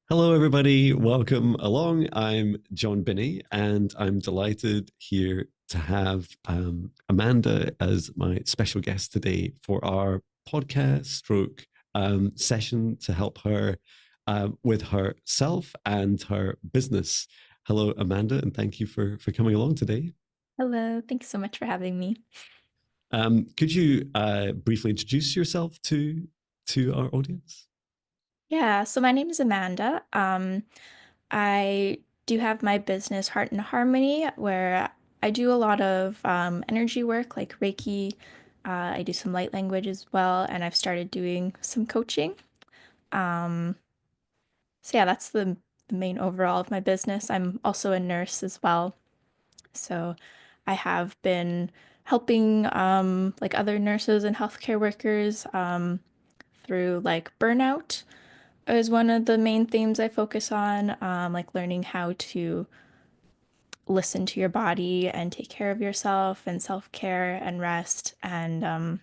Hello, everybody. Welcome along. I'm Jon Binnie, and I'm delighted here to have Amanda as my special guest today for our podcast stroke session to help her with herself and her business. Hello, Amanda, and thank you for coming along today. Hello, thanks so much for having me. Could you briefly introduce yourself to our audience? Yeah, so my name is Amanda. I do have my business Heart and Harmony, where I do a lot of energy work like Reiki. I do some light language as well, and I've started doing some coaching. Um, so yeah, that's the main overall of my business. I'm also a nurse as well, so I have been helping like other nurses and healthcare workers through like burnout is one of the main themes I focus on, like learning how to listen to your body and take care of yourself and self-care and rest, and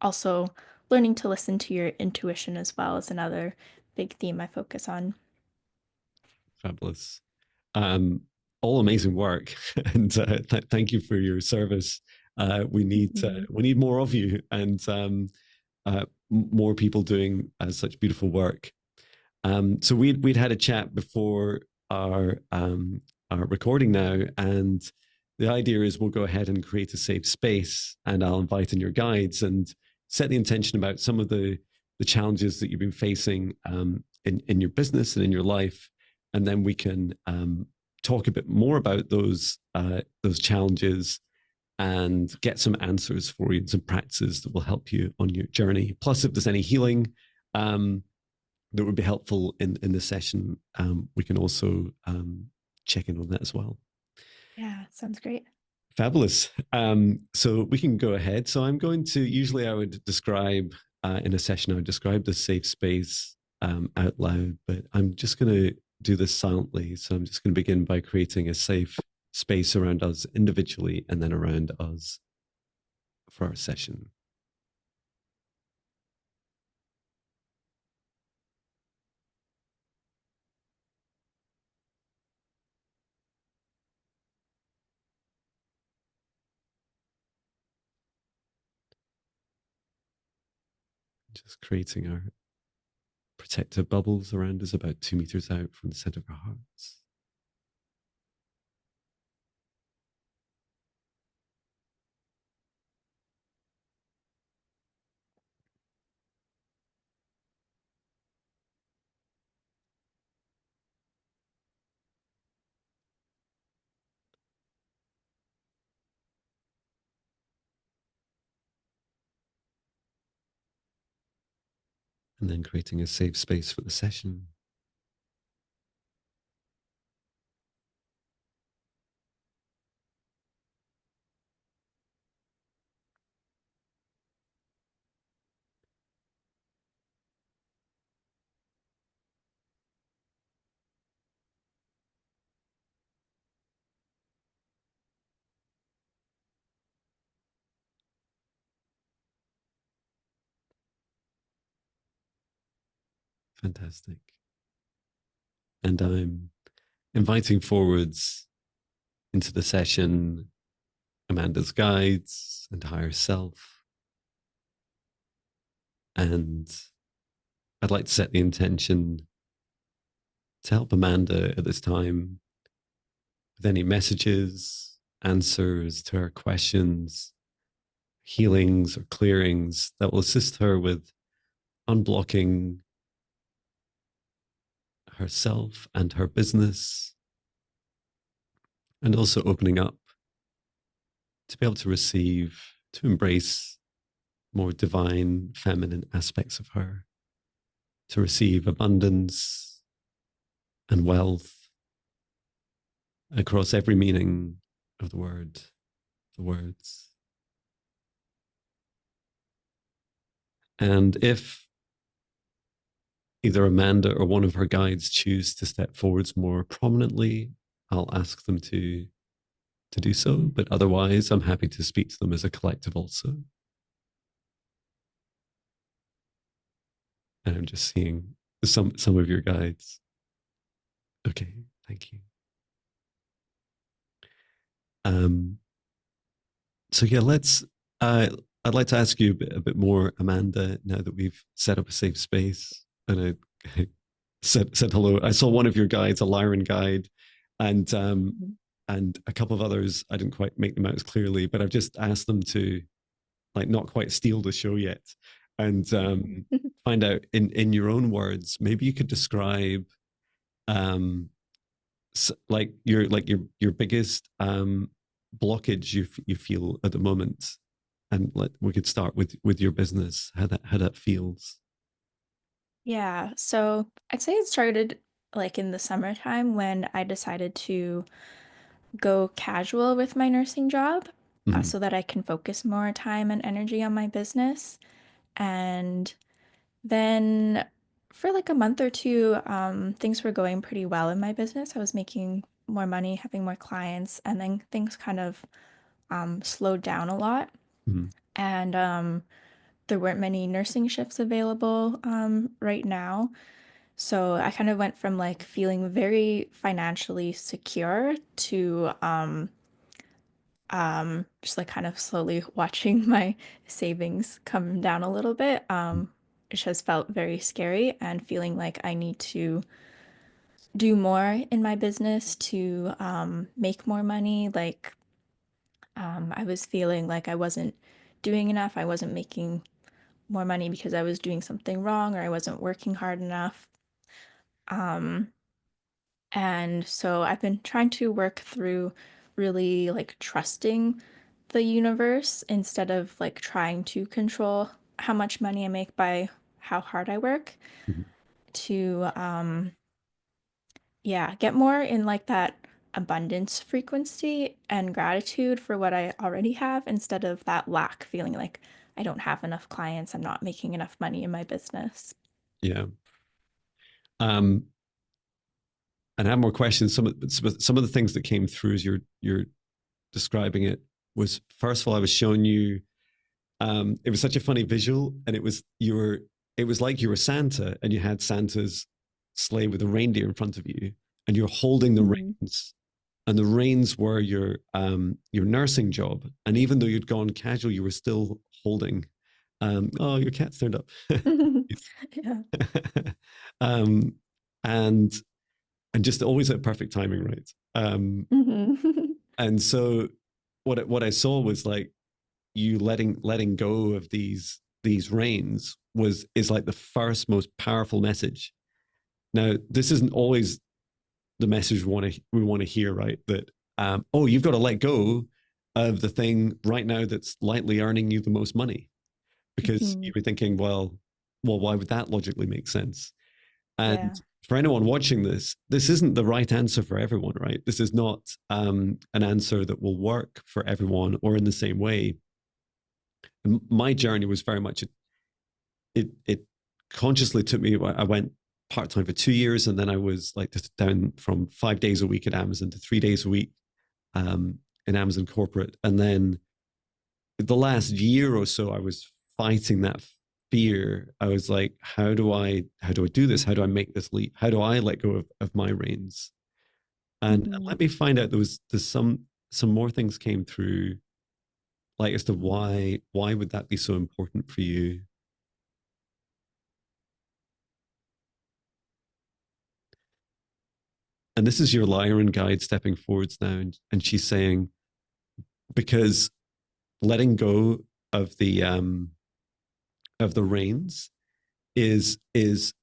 also learning to listen to your intuition as well is another big theme I focus on. Fabulous. Um, all amazing work, and thank you for your service. Mhm. We need more of you, and more people doing such beautiful work. So we'd had a chat before our recording now, and the idea is we'll go ahead and create a safe space, and I'll invite in your guides and set the intention about some of the challenges that you've been facing in your business and in your life, and then we can talk a bit more about those challenges and get some answers for you and some practices that will help you on your journey. Plus, if there's any healing that would be helpful in the session, we can also check in on that as well. Yeah, sounds great. Fabulous. So we can go ahead. So I'm going to, usually I would describe in a session, I would describe the safe space out loud, but I'm just going to do this silently. So I'm just going to begin by creating a safe space around us individually and then around us for our session. Just creating our protective bubbles around us about 2 meters out from the center of our hearts. And then creating a safe space for the session. Fantastic. And I'm inviting forwards into the session Amanda's guides and higher self. And I'd like to set the intention to help Amanda at this time with any messages, answers to her questions, healings, or clearings that will assist her with unblocking herself and her business, and also opening up to be able to receive, to embrace more divine feminine aspects of her, to receive abundance and wealth across every meaning of the word, the words. And if either Amanda or one of her guides choose to step forwards more prominently, I'll ask them to do so. But otherwise, I'm happy to speak to them as a collective also. And I'm just seeing some of your guides. Okay, thank you. Um, so yeah, let's. I'd like to ask you a bit more, Amanda. Now that we've set up a safe space, and I said hello. I saw one of your guides, a Lyran guide, and Mhm. a couple of others. I didn't quite make them out as clearly, but I've just asked them to like not quite steal the show yet, and find out in your own words. Maybe you could describe um, like your biggest blockage you feel at the moment, and we could start with your business, how that feels. Yeah, so I'd say it started like in the summertime when I decided to go casual with my nursing job, Mm-hmm. so that I can focus more time and energy on my business. And then for like a month or two, things were going pretty well in my business. I was making more money, having more clients, and then things kind of slowed down a lot. Mm-hmm. And there weren't many nursing shifts available right now. So I kind of went from like feeling very financially secure to just like kind of slowly watching my savings come down a little bit, which has felt very scary and feeling like I need to do more in my business to make more money. Like I was feeling like I wasn't doing enough. I wasn't making more money because I was doing something wrong or I wasn't working hard enough. Um, And so I've been trying to work through really like trusting the universe instead of like trying to control how much money I make by how hard I work Mm-hmm. to yeah, get more in like that abundance frequency and gratitude for what I already have instead of that lack feeling like I don't have enough clients, I'm not making enough money in my business. Yeah. um and I have more questions. Some of the things that came through as you're describing it was, first of all, I was showing you, it was such a funny visual, and it was like you were Santa and you had Santa's sleigh with a reindeer in front of you, and you're holding the Mhm. reins, and the reins were your nursing job, and even though you'd gone casual, you were still holding. Oh, your cat's turned up. Yeah. um, and just always at perfect timing, right? Mhm. And so what I saw was like you letting go of these reins was is like the first most powerful message. Now, this isn't always the message we want to hear, right? That oh, you've got to let go of the thing right now that's lightly earning you the most money, because Mhm. you'd be thinking, well, why would that logically make sense? And Yeah. for anyone watching this, this isn't the right answer for everyone, right? This is not an answer that will work for everyone or in the same way. And my journey was very much it consciously took me. I went part time for 2 years, and then I was like down from 5 days a week at Amazon to 3 days a week um, in Amazon corporate, and then the last year or so, I was fighting that fear. I was like, how do I do this? How do I make this leap? How do I let go of my reins? And Mhm. let me find out, there's some more things came through, like as to why would that be so important for you? And this is your Lyran guide stepping forwards now, and she's saying, because letting go of the reins is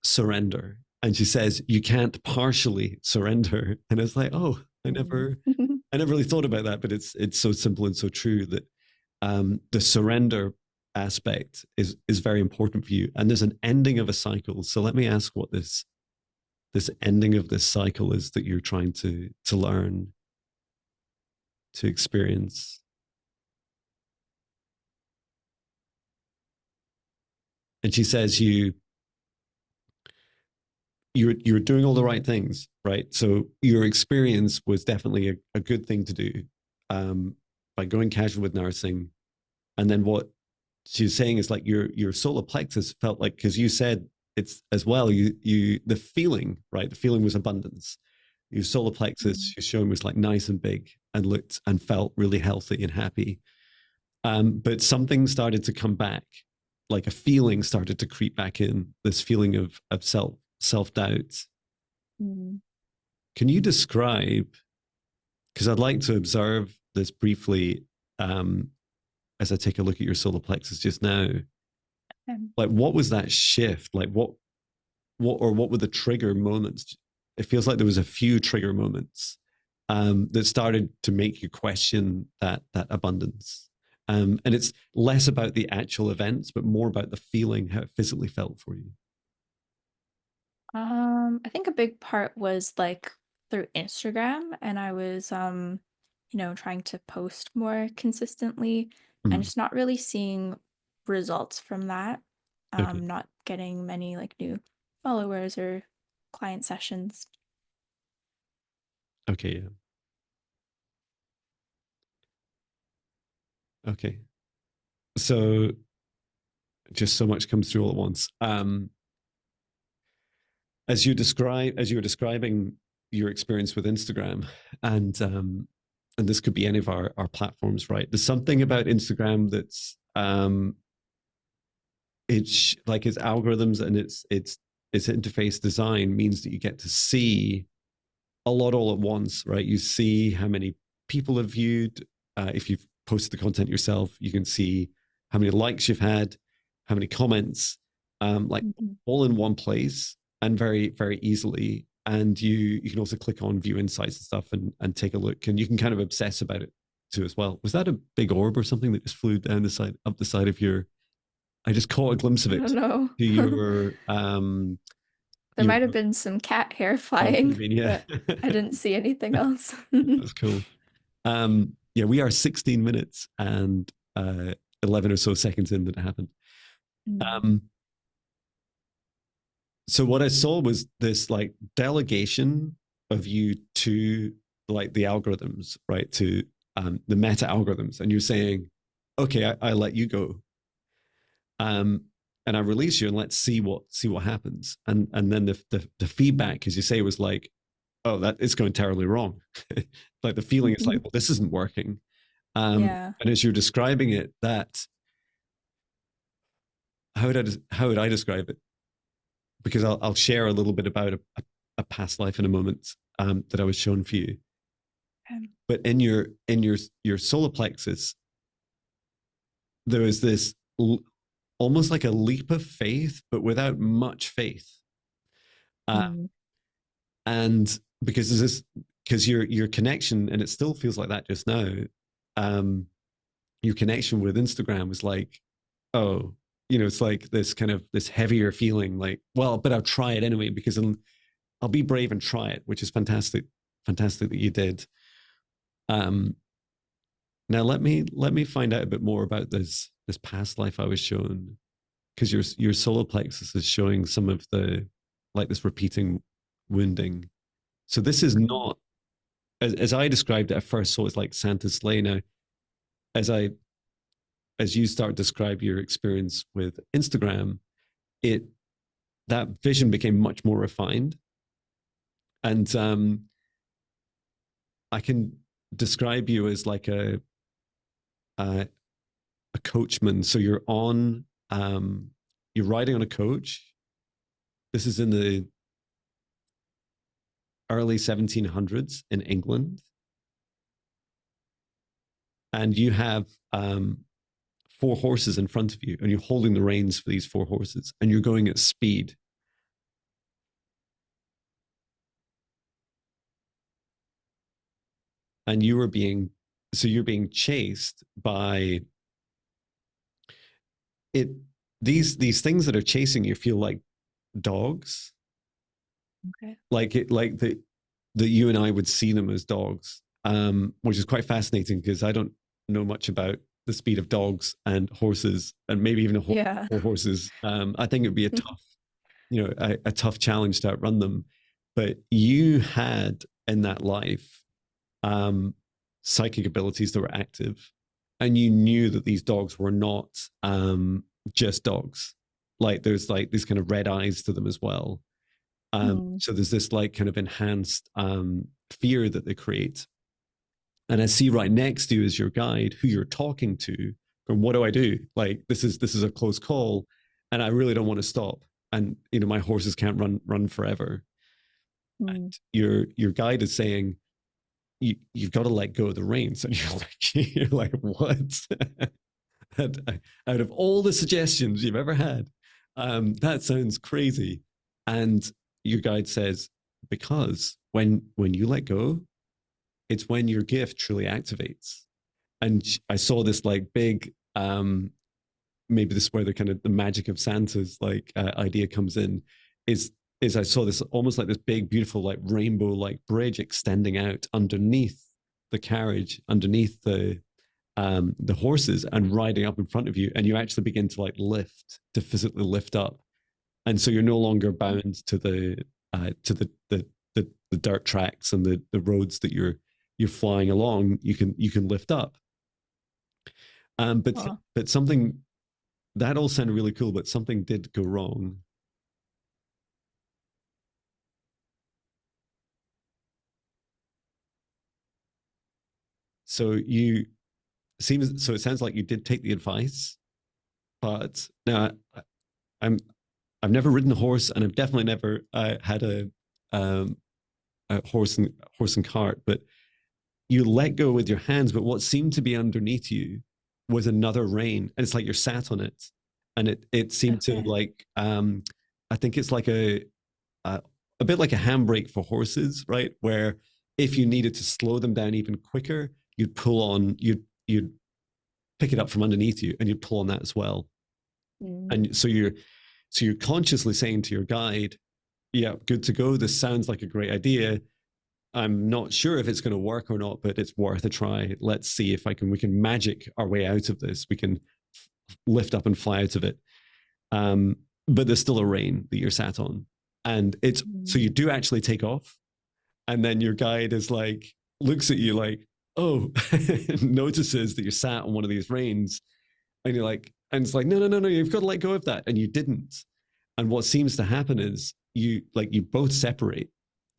surrender. And she says you can't partially surrender. And it's like, oh, Mhm. I never really thought about that, but it's so simple and so true that the surrender aspect is very important for you. And there's an ending of a cycle. So let me ask what this ending of this cycle is that you're trying to learn, to experience. And she says you're doing all the right things, right? So your experience was definitely a good thing to do, um, by going casual with nursing. And then what she's saying is like your solar plexus felt like, because you said it's as well, you the feeling, right? The feeling was abundance. Your solar Mm. plexus, your showing was like nice and big and looked and felt really healthy and happy. But something started to come back, like a feeling started to creep back in, this feeling of self doubt. Mm. Can you describe, because I'd like to observe this briefly, um, as I take a look at your solar plexus just now, Um, like what was that shift? Like what were the trigger moments? It feels like there was a few trigger moments that started to make you question that abundance. And it's less about the actual events, but more about the feeling, how it physically felt for you. I think a big part was like through Instagram, and I was trying to post more consistently and Mm. just not really seeing results from that. Okay. Not getting many like new followers or client sessions. Okay. Yeah. Okay. So just so much comes through all at once. As you were describing your experience with Instagram, and this could be any of our platforms, right? There's something about Instagram that's it's like its algorithms and its interface design means that you get to see a lot all at once, right? You see how many people have viewed. If you've posted the content yourself, you can see how many likes you've had, how many comments, like Mhm. all in one place and very, very easily. And you can also click on view insights and stuff and take a look, and you can kind of obsess about it too as well. Was that a big orb or something that just flew down the side up the side of your? I just caught a glimpse of I it don't know. to There your might have been some cat hair oh, could have flying, been, yeah. but I didn't see anything else. That's cool. Yeah, we are 16 minutes and 11 or so seconds in that it happened. Mm. Um, so what I saw was this like delegation of you to like the algorithms, right? To the meta algorithms, and you're saying, okay, I let you go, um, and I release you, and let's see what happens. And then the feedback, as you say, was like, oh, that is going terribly wrong. Like the feeling is like, well, this isn't working. Yeah. And as you're describing it, that how would I describe it? Because I'll share a little bit about a past life in a moment, that I was shown for you. Um, But in your solar plexus, there was this almost like a leap of faith, but without much faith. Uh, mm. and because there's this, because your connection, and it still feels like that just now. Um, your connection with Instagram was like, oh, it's like this kind of this heavier feeling, like, well, but I'll try it anyway because I'll be brave and try it, which is fantastic, fantastic that you did. Um, Now let me find out a bit more about this past life I was shown, because your solar plexus is showing some of the like this repeating wounding. So this is Okay. not as I described it at first. So it's like Santa's sleigh. Now, as I as you start to describe your experience with Instagram, it that vision became much more refined, and I can describe you as like a, a coachman. So you're riding on a coach. This is in the early 1700s in England, and you have four horses in front of you, and you're holding the reins for these four horses, and you're going at speed. And you're being chased by it. These things that are chasing you feel like dogs, Okay. like that you and I would see them as dogs, which is quite fascinating because I don't know much about the speed of dogs and horses, and maybe even Yeah. four horses. I think it would be a tough challenge to outrun them. But you had in that life um, psychic abilities that were active, and you knew that these dogs were not just dogs. Like there's like these kind of red eyes to them as well. Mm. So there's this like kind of enhanced fear that they create. And I see right next to you is your guide who you're talking to. And what do I do? Like this is a close call, and I really don't want to stop. And my horses can't run forever. Mm. Your guide is saying you've got to let go of the reins, and you're like what? Out of all the suggestions you've ever had, that sounds crazy. And your guide says, because when you let go, it's when your gift truly activates. And I saw this like big, maybe this is where the kind of the magic of Santa's like idea comes in, is I saw this almost like this big, beautiful, like rainbow like bridge extending out underneath the carriage, underneath the horses, and riding up in front of you, and you actually begin to like lift, to physically lift up, and so you're no longer bound to the dirt tracks and the roads that you're flying along. You can lift up. But Oh. but something that all sounded really cool, but something did go wrong. So it sounds like you did take the advice, but now I'm I've never ridden a horse, and I've definitely never had um, a horse and cart. But you let go with your hands, but what seemed to be underneath you was another rein, and it's like you're sat on it, and it seemed to Okay. like I think it's like a a bit like a handbrake for horses, right? Where if you needed to slow them down even quicker, you'd pull on you'd pick it up from underneath you, and you'd pull on that as well. Mm. And so you're consciously saying to your guide, yeah, good to go. This sounds like a great idea. I'm not sure if it's going to work or not, but it's worth a try. Let's see if we can magic our way out of this. We can lift up and fly out of it. But there's still a rein that you're sat on, and it's so Mm. you do actually take off, and then your guide is like looks at you like, oh, notices that you're sat on one of these reins, and you're like, and it's like, no, no, no, no, you've got to let go of that, and you didn't. And what seems to happen is you both separate,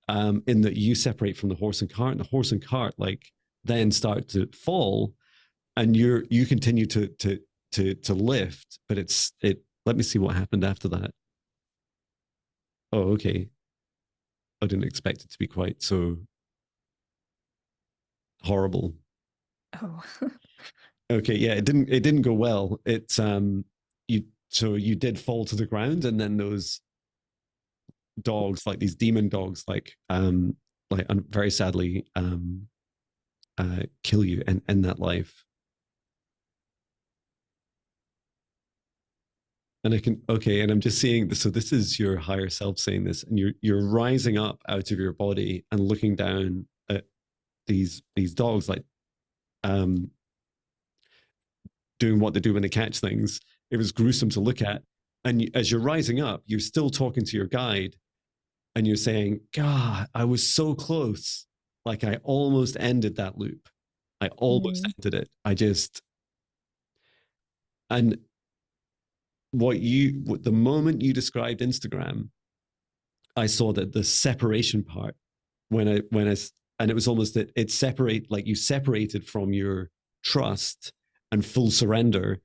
in that you separate from the horse and cart, and the horse and cart like then start to fall, and you continue to lift, but it. Let me see what happened after that. Oh, okay. I didn't expect it to be quite so horrible. Oh. Okay, yeah, it didn't go well. It's you so you did fall to the ground, and then those dogs, like these demon dogs, like very sadly kill you and end that life. And I can okay, and I'm just seeing this. So this is your higher self saying this, and you're rising up out of your body and looking down at these dogs, like um doing what they do when they catch things. It was gruesome to look at. And as you're rising up, you're still talking to your guide, and you're saying, God, I was so close. Like I almost ended that loop. I almost Mm. ended it. And the moment you described Instagram, I saw that the separation part, and it was almost that like you separated from your trust and full surrender,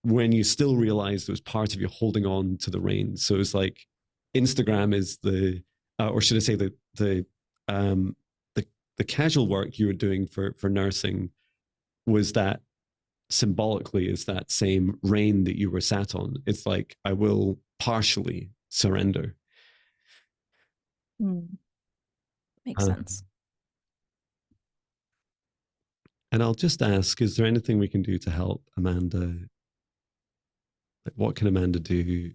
when you still realized it was part of you holding on to the reins. So it's like Instagram is or should I say um, the the casual work you were doing for nursing was that symbolically is that same rein that you were sat on. It's like I will partially surrender. Mm. Makes Um, sense. and I'll just ask: is there anything we can do to help Amanda? Like, what can Amanda do?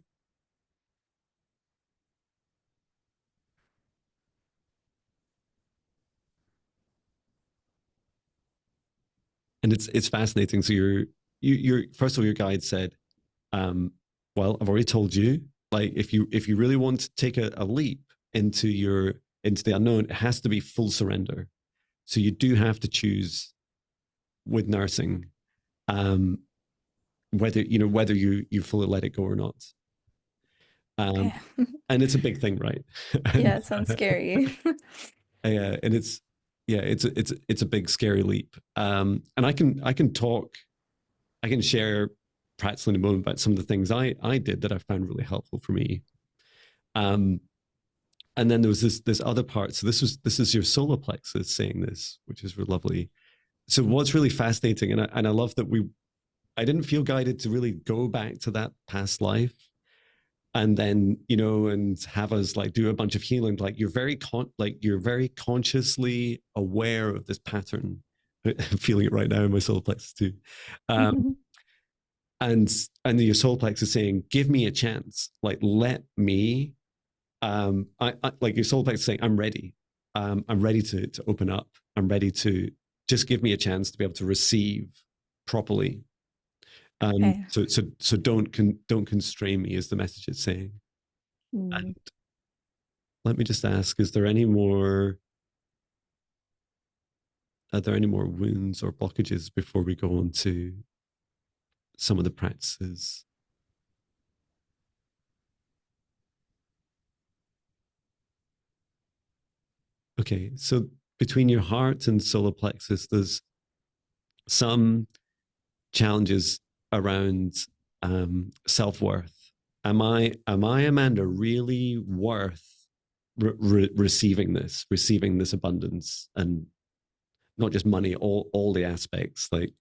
And it's fascinating. So you're first of all, your guide said, um, well, I've already told you, like if you really want to take a leap into the unknown, it has to be full surrender. So you do have to choose with nursing, um, whether you fully let it go or not. Um, Okay. and it's a big thing, right? Yeah, and it sounds scary. and it's yeah, it's a big scary leap. And I can talk, I can share practically in a moment about some of the things I did that I found really helpful for me. Um, and then there was this other part. So this is your solar plexus saying this, which is really lovely. So what's really fascinating, and I love that I didn't feel guided to really go back to that past life and then and have us like do a bunch of healing. Like you're very consciously aware of this pattern. I'm feeling it right now in my solar plexus too. um, and and your solar plexus is saying, give me a chance, like let me I like your solar plexus is saying, I'm ready to open up. I'm ready to just give me a chance to be able to receive properly. Okay. So don't constrain me, is the message it's saying. Mm. And let me just ask, are there any more wounds or blockages before we go on to some of the practices? Okay, so between your heart and solar plexus, there's some challenges around self-worth. Am I, Amanda, really worth receiving this abundance, and not just money, all the aspects? Like,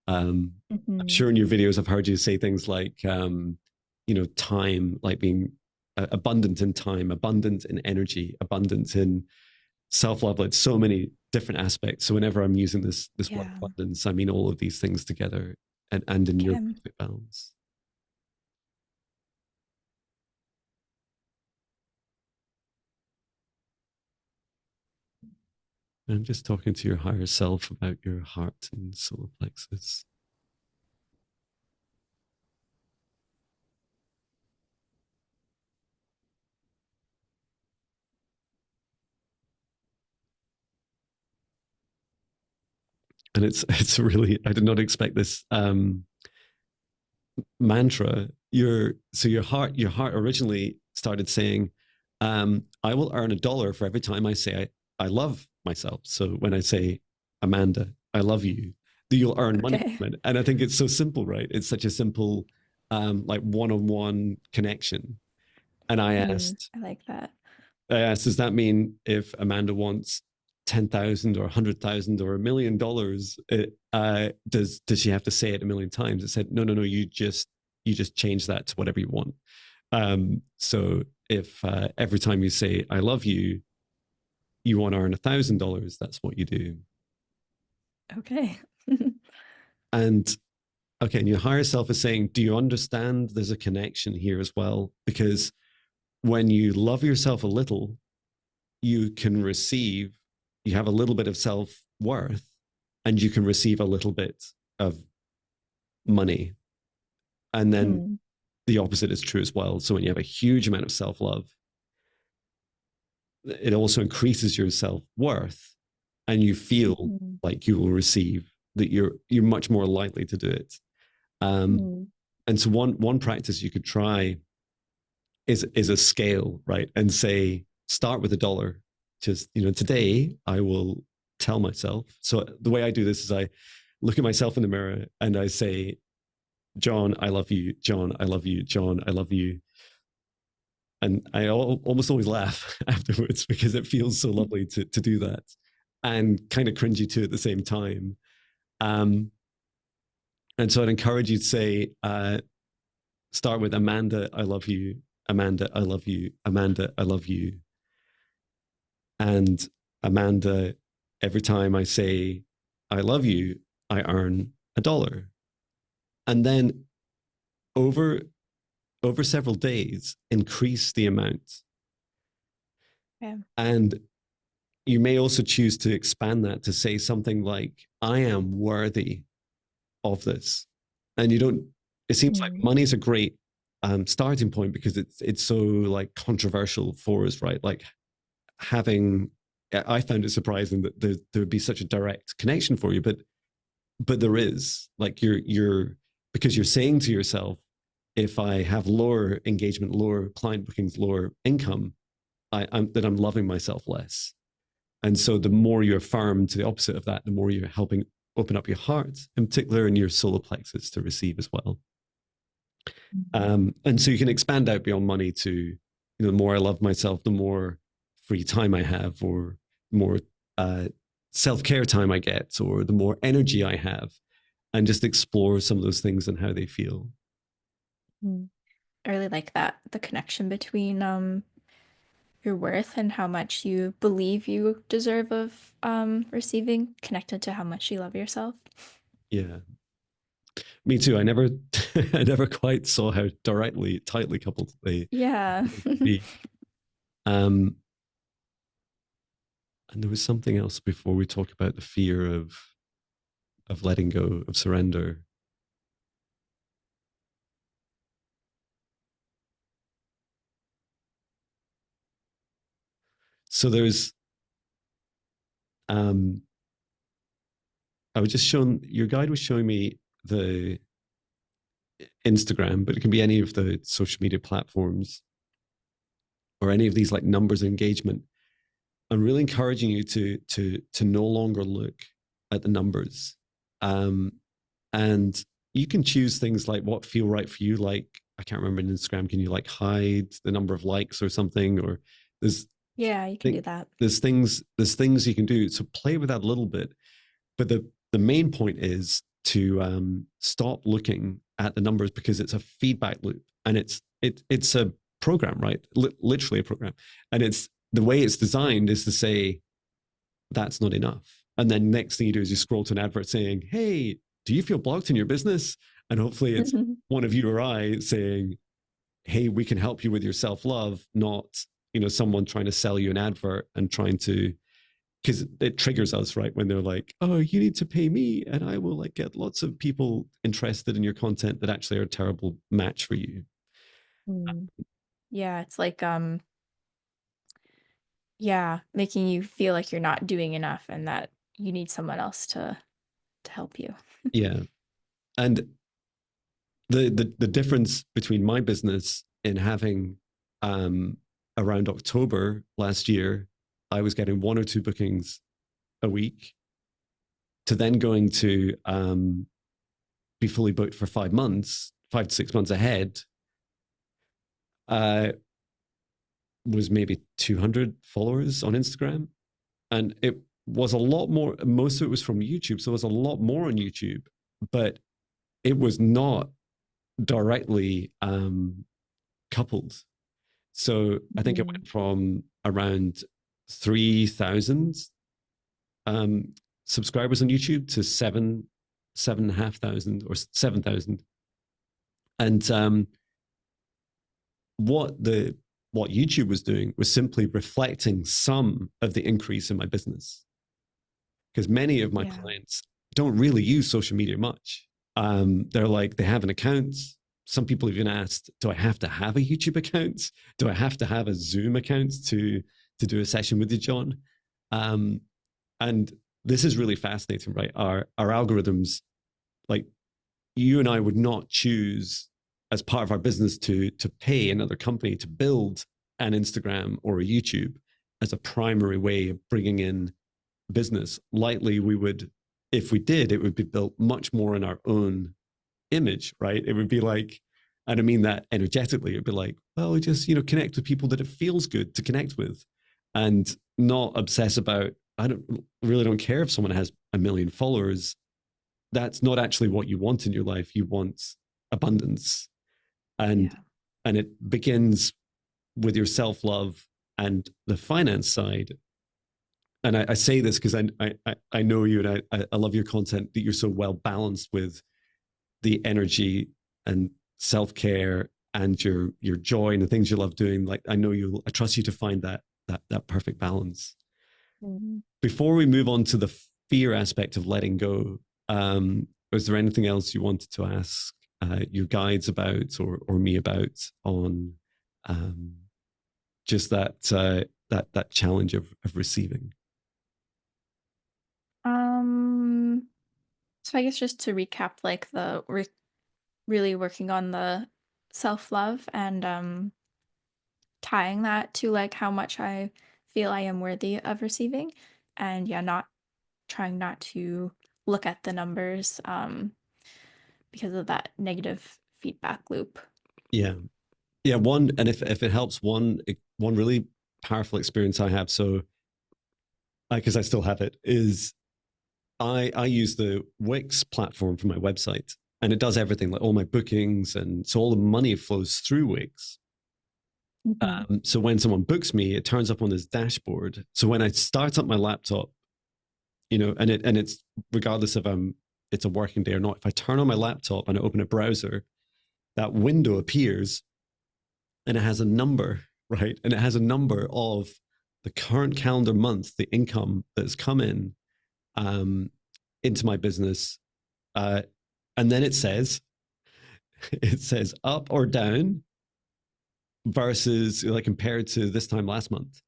I'm Mhm. sure in your videos I've heard you say things like, time, like being abundant in time, abundant in energy, abundant in self-love, like so many different aspects. So whenever I'm using this word Yeah. abundance, I mean all of these things together, and in your Okay. perfect balance. And I'm just talking to your higher self about your heart and solar plexus. And it's really, I did not expect this mantra. Your heart originally started saying, I will earn $1 for every time I say I love myself. So when I say, Amanda, I love you, you'll earn money Okay. from it. And I think it's so simple, right? It's such a simple like one-on-one connection. And Mm, I like that. does that mean if Amanda wants 10,000 or 100,000 or $1 million, does she have to say it a million times? It said, no, no, no, you just change that to whatever you want. So if every time you say I love you, you want to earn $1,000, that's what you do. Okay. And okay, and your higher self is saying, do you understand there's a connection here as well? Because when you love yourself a little, you can receive, you have a little bit of self worth, and you can receive a little bit of money. And then Mm, the opposite is true as well. So when you have a huge amount of self love, it also increases your self worth, and you feel mhm, like you will receive, that you're much more likely to do it. Um, mm. and so one practice you could try is a scale, right? And say, start with $1. Just, today I will tell myself. So the way I do this is I look at myself in the mirror and I say, Jon, I love you. Jon, I love you. Jon, I love you. And I almost always laugh afterwards because it feels so lovely to do that, and kind of cringy too at the same time. Um, and so I'd encourage you to say, start with Amanda, I love you. Amanda, I love you. Amanda, I love you. And Amanda, every time I say I love you, I earn $1. And then over several days, increase the amount. Okay. And you may also choose to expand that to say something like, I am worthy of this. And you don't, it seems like Mm, money is a great starting point because it's so like controversial for us, right? Like having, I found it surprising that there would be such a direct connection for you, but there is, like, you're because you're saying to yourself, if I have lower engagement, lower client bookings, lower income, that I'm loving myself less. And so the more you affirm to the opposite of that, the more you're helping open up your heart, in particular in your solar plexus, to receive as well. And so you can expand out beyond money to, the more I love myself, the more free time I have, or more uh, self-care time I get, or the more energy I have, and just explore some of those things and how they feel. Mm. I really like that, the connection between your worth and how much you believe you deserve of receiving, connected to how much you love yourself. Yeah, me too. I never, I never quite saw how directly, tightly coupled Yeah. they could be. Um, and there was something else before we talk about the fear of letting go, of surrender. So there's, um, I was just showing, your guide was showing me the Instagram, but it can be any of the social media platforms or any of these like numbers of engagement. I'm really encouraging you to no longer look at the numbers. Um, and you can choose things like what feel right for you. Like, I can't remember in Instagram, can you like hide the number of likes or something? Or there's Yeah, you can do that. there's things you can do. So play with that a little bit. But the main point is to stop looking at the numbers, because it's a feedback loop, and it's a program, right? Literally a program, and it's the way it's designed is to say that's not enough, and then next thing you do is you scroll to an advert saying, "Hey, do you feel blocked in your business?" And hopefully it's one of you or I saying, "Hey, we can help you with your self love," not someone trying to sell you an advert and trying to, because it triggers us, right? When they're like, "Oh, you need to pay me, and I will like get lots of people interested in your content that actually are a terrible match for you." Mm. Yeah, it's like yeah, making you feel like you're not doing enough and that you need someone else to help you. Yeah, and the difference between my business in having, um, around October last year, I was getting one or two bookings a week, to then going to be fully booked for 5 months, 5 to 6 months ahead. Uh, was maybe 200 followers on Instagram. And it was a lot more, most of it was from YouTube. So it was a lot more on YouTube, but it was not directly coupled. So I think it Mm. went from around 3,000 um, subscribers on YouTube to 7,500 or 7,000. And what the what YouTube was doing was simply reflecting some of the increase in my business, because many of my Yeah. clients don't really use social media much. They're like, they have an account. Some people even asked, do I have to have a YouTube account? Do I have to have a Zoom account to do a session with you, Jon? Um, and this is really fascinating, right? Our algorithms, like, you and I would not choose as part of our business to pay another company to build an Instagram or a YouTube as a primary way of bringing in business. Lightly, we would, if we did, it would be built much more in our own image, right? It would be like, I don't mean that energetically. It'd be like, well, we just connect with people that it feels good to connect with, and not obsess about. I don't care if someone has 1 million followers. That's not actually what you want in your life. You want abundance, and Yeah. and it begins with your self love and the finance side. And I say this because I know you, and I love your content, that you're so well balanced with the energy and self care and your joy and the things you love doing. Like, I know I trust you to find that perfect balance. Mhm. Before we move on to the fear aspect of letting go, was there anything else you wanted to ask your guides about, or me about, on um, just that challenge of receiving? Um, so I guess just to recap, like we're really working on the self-love and tying that to like how much I feel I am worthy of receiving. And yeah, not trying not to look at the numbers because of that negative feedback loop. Yeah. Yeah. One, and if it helps, one really powerful experience I have, so because I still have it, is I use the Wix platform for my website, and it does everything like all my bookings, and so all the money flows through Wix. Mhm. So when someone books me, it turns up on this dashboard. So when I start up my laptop, and it's regardless of it's a working day or not. If I turn on my laptop and I open a browser, that window appears and it has a number, right? And it has a number of the current calendar month, the income that's come in um, into my business, uh, and then it says up or down versus like compared to this time last month.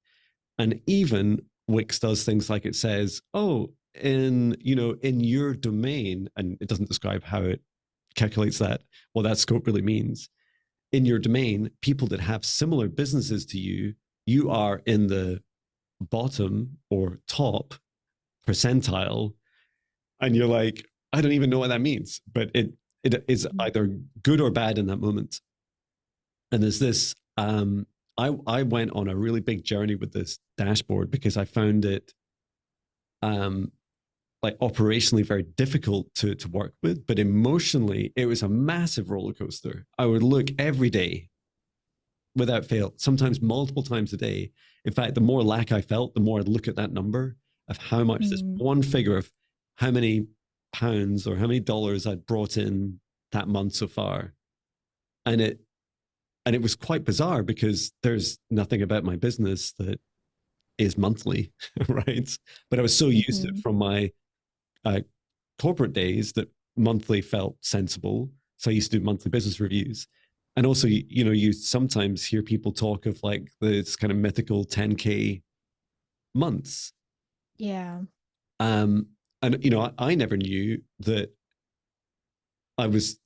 And even Wix does things like it says, oh, in your domain, and it doesn't describe how it calculates that, what that scope really means. In your domain, people that have similar businesses to you are in the bottom or top percentile. And you're like, I don't even know what that means, but it is Mhm. either good or bad in that moment. And there's this I went on a really big journey with this dashboard because I found it um like operationally very difficult to work with, but emotionally it was a massive roller coaster. I would look every day without fail, sometimes multiple times a day. In fact, the more lack I felt, the more I'd look at that number of how much, this Mm. one figure of how many pounds or how many dollars I'd brought in that month so far. And it was quite bizarre because there's nothing about my business that is monthly, right? But I was so used to it Mhm. from my uh, corporate days that monthly felt sensible. So I used to do monthly business reviews. And also, you sometimes hear people talk of like this kind of mythical 10K months. Yeah. Um, and, I never knew that I was,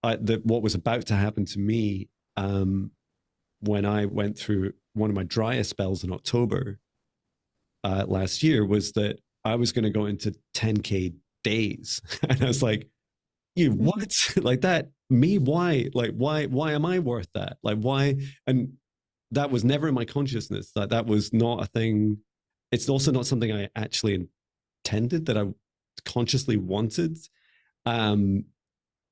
that what was about to happen to me when I went through one of my driest spells in October last year was that I was going to go into 10K days. And I was like, you Mhm. what? Like that? Me? Why? Like why am I worth that? Like why? And that was never in my consciousness. That was not a thing. It's also not something I actually intended, that I consciously wanted. Um,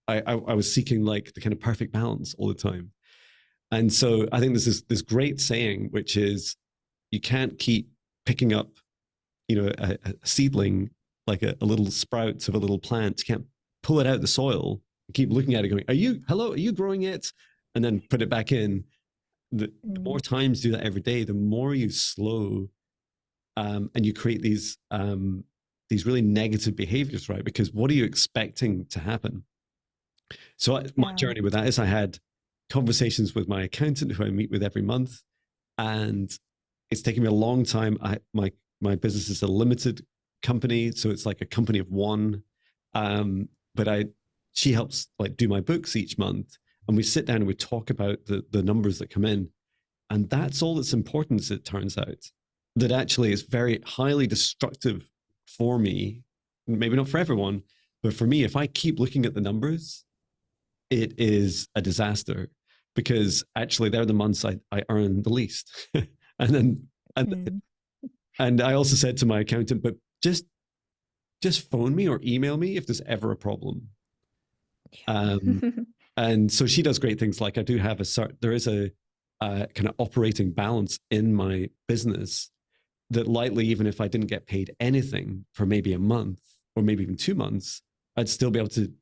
I was seeking like the kind of perfect balance all the time. And so I think there's this great saying, which is you can't keep picking up, a seedling, like a little sprout of a little plant. You can't pull it out of the soil and keep looking at it going, are you growing it? And then put it back in. The more Mm. times you do that every day, the more you slow, and you create these really negative behaviors, right? Because what are you expecting to happen? So my Yeah. journey with that is I had conversations with my accountant who I meet with every month, and it's taken me a long time. My business is a limited company, so it's like a company of one. But she helps like do my books each month, and we sit down and we talk about the numbers that come in, and that's all that's important. As it turns out, that actually is very highly destructive for me. Maybe not for everyone, but for me, if I keep looking at the numbers, it is a disaster because actually they're the months I earn the least. and then and Mm. and I also said to my accountant, but just phone me or email me if there's ever a problem. Um, Yeah. and so she does great things. Like I do have there is a kind of operating balance in my business that lightly, even if I didn't get paid anything for maybe a month or maybe even 2 months, I'd still be able to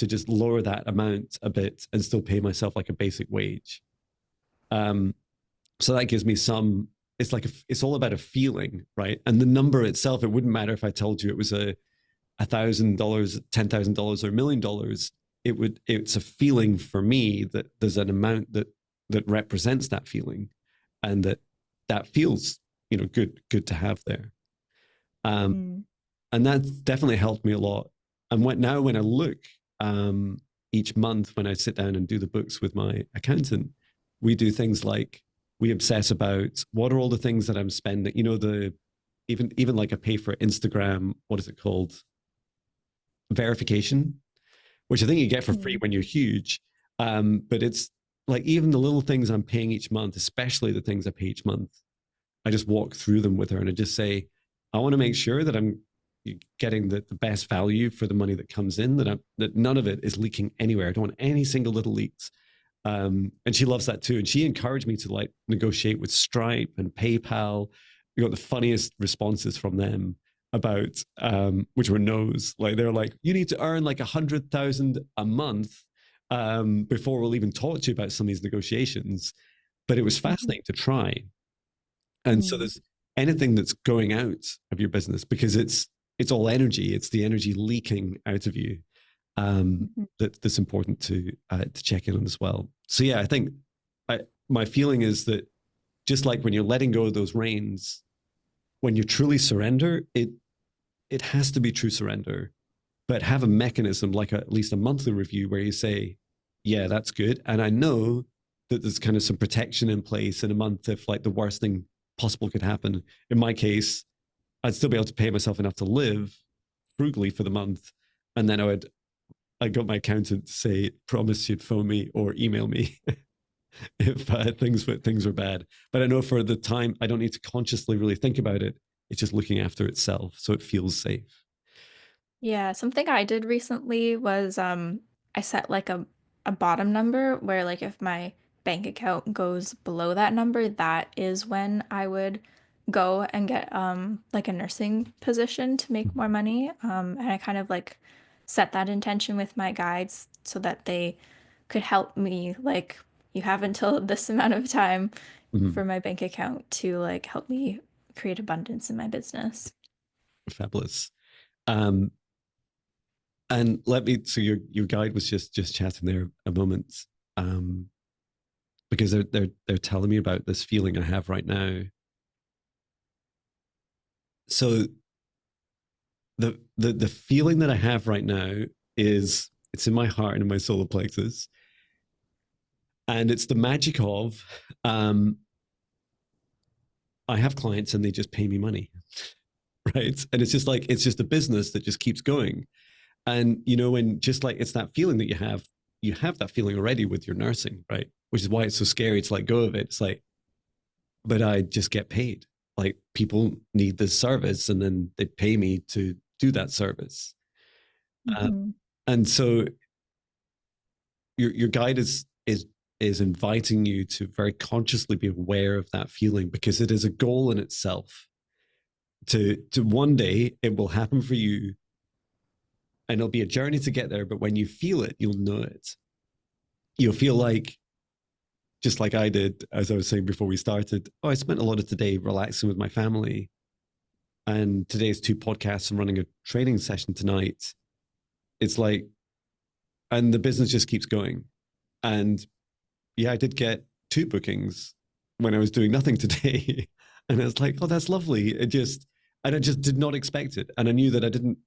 just lower that amount a bit and still pay myself like a basic wage. Um, so that gives me some. It's like it's all about a feeling, right? And the number itself, it wouldn't matter if I told you it was $1,000, $10,000, or $1,000,000. It's a feeling for me that there's an amount that represents that feeling, and that feels good to have there. Um, Mm. and that's definitely helped me a lot. And now when I look, each month when I sit down and do the books with my accountant, we do things like we obsess about what are all the things that I'm spending. You know, the even like I pay for Instagram. What is it called? Verification, which I think you get for free Mm. when you're huge. But it's like even the little things I'm paying each month, especially the things I pay each month, I just walk through them with her and I just say, I want to make sure that I'm getting the best value for the money that comes in, that none of it is leaking anywhere. I don't want any single little leaks. And she loves that too. And she encouraged me to like negotiate with Stripe and PayPal. We got the funniest responses from them about which were no's. Like they're like, you need to earn like 100,000 a month before we'll even talk to you about some of these negotiations. But it was Mhm. fascinating to try. And so Mm. there's anything that's going out of your business because it's all energy. It's the energy leaking out of you Mhm. that's important to check in on as well. So yeah, I think my feeling is that just like when you're letting go of those reins, when you truly surrender, it has to be true surrender, but have a mechanism like at least a monthly review where you say, yeah, that's good, and I know that there's kind of some protection in place in a month if like the worst thing possible could happen. In my case, I'd still be able to pay myself enough to live frugally for the month, and then I got my accountant to say, promise you'd phone me or email me if things were bad. But I know for the time, I don't need to consciously really think about it. It's just looking after itself, so it feels safe. Yeah, something I did recently was I set like a bottom number where like if my bank account goes below that number, that is when I would go and get like a nursing position to make more money. And I kind of like set that intention with my guides so that they could help me like you have until this amount of time Mm-hmm. for my bank account to like help me create abundance in my business. Fabulous. Um, and let me. So your guide was just chatting there a moment, um, because they're telling me about this feeling I have right now. So the feeling that I have right now is it's in my heart and in my solar plexus, and it's the magic of I have clients and they just pay me money, right? And it's just like it's just a business that just keeps going. And you know, when just like it's that feeling that you have that feeling already with your nursing, right? Which is why it's so scary to let go of it. It's like, but I just get paid. Like people need this service, and then they pay me to do that service. Uh, Hmm. and so your guide is inviting you to very consciously be aware of that feeling because it is a goal in itself. To one day it will happen for you, and it'll be a journey to get there. But when you feel it, you'll know it. You'll feel like just like I did, as I was saying before we started. Oh, I spent a lot of today relaxing with my family, and today's two podcasts and running a training session tonight. It's like, and the business just keeps going. And yeah, I did get two bookings when I was doing nothing today. And I was like, oh, that's lovely. And I just did not expect it. And I knew that I didn't,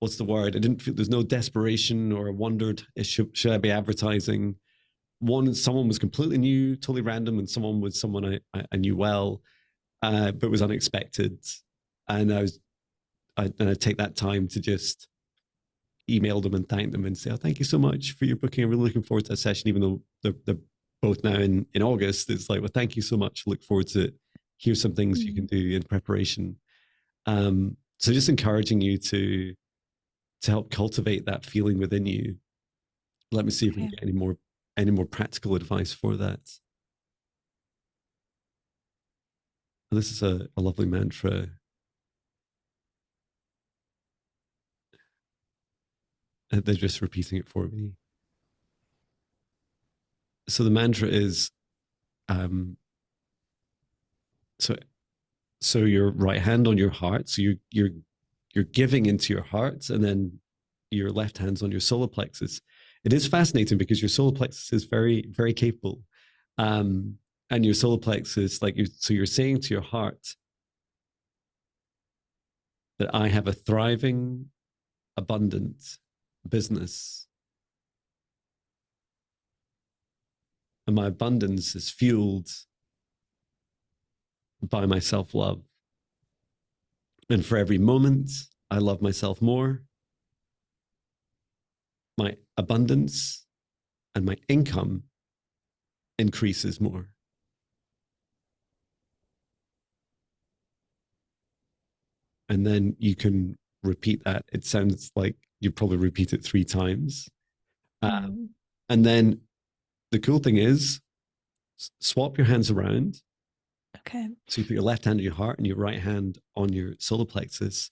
what's the word? I didn't feel there's no desperation or I wondered, should I be advertising? Someone was completely new, totally random, and someone was someone I knew well, but was unexpected. And I take that time to just email them and thank them and say, oh, thank you so much for your booking. I'm really looking forward to that session, even though they're both now in August. It's like, well, thank you so much. Look forward to it. Here's some things you can Mm. do in preparation. So just encouraging you to help cultivate that feeling within you. Let me see if we can Okay. get any more practical advice for that. And this is a lovely mantra. They're just repeating it for me. So the mantra is um, so so your right hand on your heart. So you're giving into your heart, and then your left hand's on your solar plexus. It is fascinating because your solar plexus is very very capable, um, and your solar plexus, like you, so you're saying to your heart that I have a thriving, abundant, business, and my abundance is fueled by my self love. And for every moment I love myself more, my abundance and my income increases more. And then you can repeat that. It sounds like you probably repeat it 3 times. Um, Mm, and then the cool thing is, swap your hands around. okay. So you put your left hand on your heart and your right hand on your solar plexus.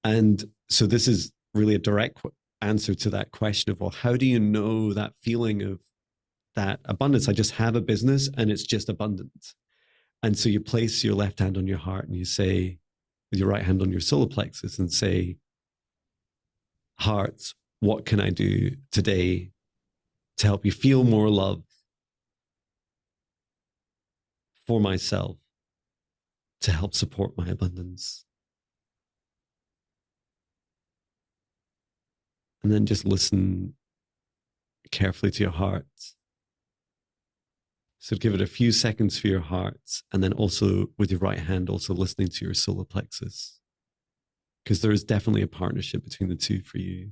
And so this is really a direct answer to that question of, well, how do you know that feeling of that abundance? I just have a business and it's just abundant. And so you place your left hand on your heart and you say, with your right hand on your solar plexus, and say, heart, what can I do today to help you feel more love for myself, to help support my abundance? And then just listen carefully to your heart. So give it a few seconds for your heart, and then also with your right hand, also listening to your solar plexus, because there is definitely a partnership between the two for you.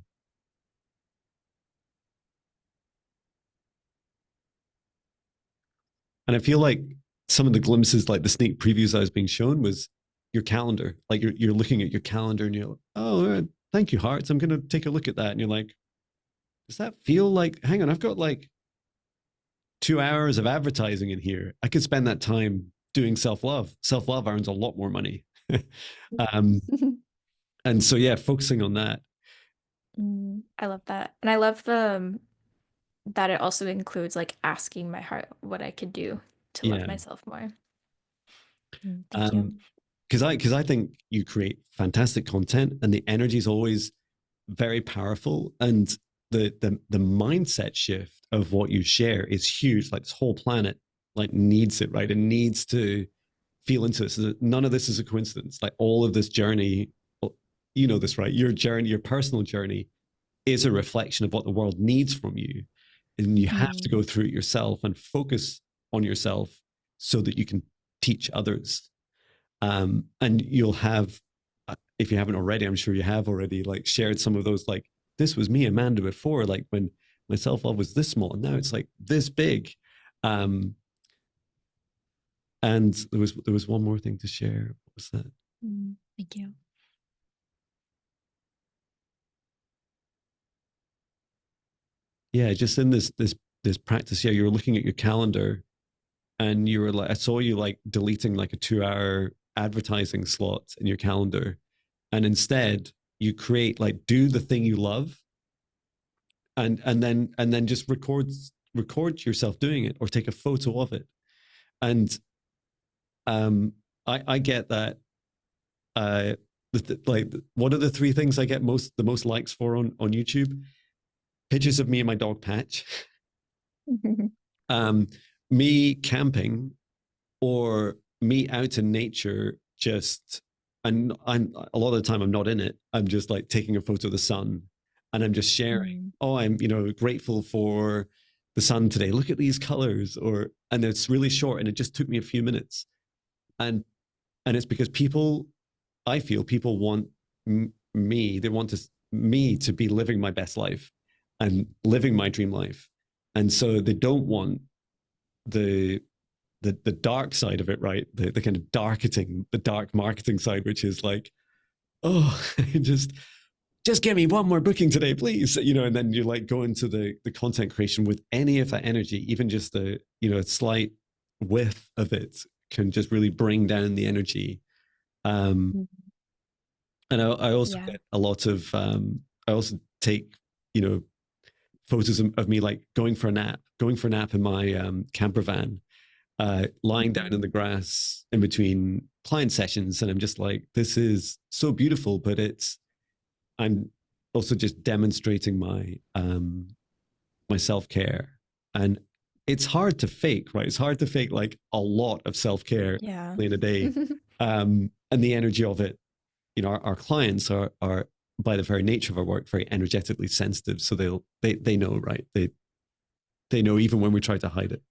And I feel like some of the glimpses, like the sneak previews I was being shown, was your calendar. Like you're looking at your calendar and you're like, oh, thank you, hearts. I'm going to take a look at that. And you're like, does that feel like, hang on, I've got like 2 hours of advertising in here. I could spend that time doing self love. Self love earns a lot more money. um, and so, yeah, focusing on that. I love that. And I love that it also includes like asking my heart what I could do to love Yeah. myself more. Thank you. Um, because I think you create fantastic content and the energy is always very powerful, and the mindset shift of what you share is huge. Like this whole planet like needs it, right? It needs to feel into this. None of this is a coincidence. Like all of this journey, you know this, right? Your journey, your personal journey, is a reflection of what the world needs from you, and you have to Mm, go through it yourself and focus on yourself so that you can teach others. And you'll have, if you haven't already, I'm sure you have already, like shared some of those, like, this was me, Amanda, before, like when my self-love was this small and now it's like this big. um and there was one more thing to share. What was that? thank you. Yeah, just in this practice. Yeah, you were looking at your calendar and you were like, I saw you like deleting like a 2 hour advertising slot in your calendar, and instead you create, like, do the thing you love, and then just record yourself doing it or take a photo of it. And I get that. uh like, what are the 3 things I get the most likes for on YouTube? Pictures of me and my dog Patch, um me camping, or me out in nature, just, and I'm a lot of the time I'm not in it. I'm just like taking a photo of the sun and I'm just sharing. Oh, I'm grateful for the sun today. Look at these colors. Or and it's really short and it just took me a few minutes. And it's because people, I feel people want me. They want me to be living my best life and living my dream life, and so they don't want the the dark side of it, right? The kind of darketing, the dark marketing side, which is like, oh, just give me one more booking today, please. And then you like go into the content creation with any of that energy, even just a slight whiff of it can just really bring down the energy. Um, Mm, and I also yeah. get a lot of, I also take, you know, photos of me like going for a nap in my camper van, lying down in Mhm. the grass in between client sessions. And I'm just like, this is so beautiful, but I'm also just demonstrating my self-care. And it's hard to fake, right? It's hard to fake like a lot of self-care Yeah. in a day. And the energy of it, our clients are by the very nature of our work, very energetically sensitive. So they know, right? They know even when we try to hide it.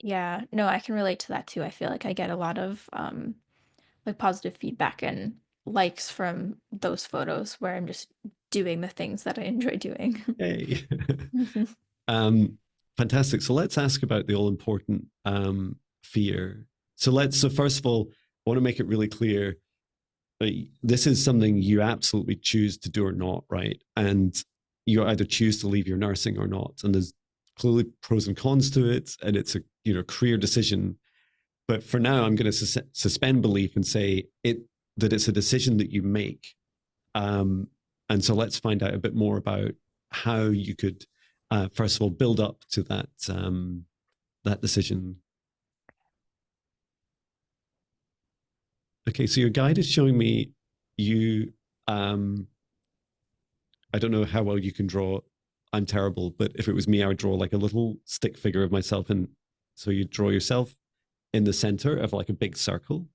Yeah, no, I can relate to that too. I feel like I get a lot of like positive feedback and likes from those photos where I'm just doing the things that I enjoy doing. Yay. um, Fantastic. So let's ask about the all important fear. So first of all, I want to make it really clear this is something you absolutely choose to do or not, right? And you either choose to leave your nursing or not. And there's clearly pros and cons to it, and it's a career decision. But for now, I'm going to suspend belief and say that it's a decision that you make. And so let's find out a bit more about how you could, first of all, build up to that decision. Okay, so your guide is showing me you. I don't know how well you can draw. I'm terrible, but if it was me, I would draw like a little stick figure of myself, and so you draw yourself in the center of like a big circle,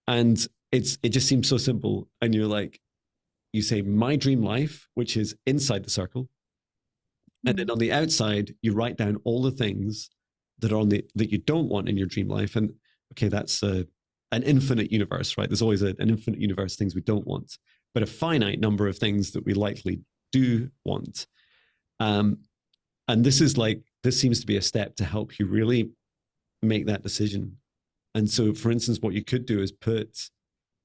and it just seems so simple. And you're like, you say my dream life, which is inside the circle, and then Mm. on the outside, you write down all the things that are on that you don't want in your dream life. And okay, that's an infinite universe, right? There's always an infinite universe of things we don't want, but a finite number of things that we likely do want. Um, and this seems to be a step to help you really make that decision. And so, for instance, what you could do is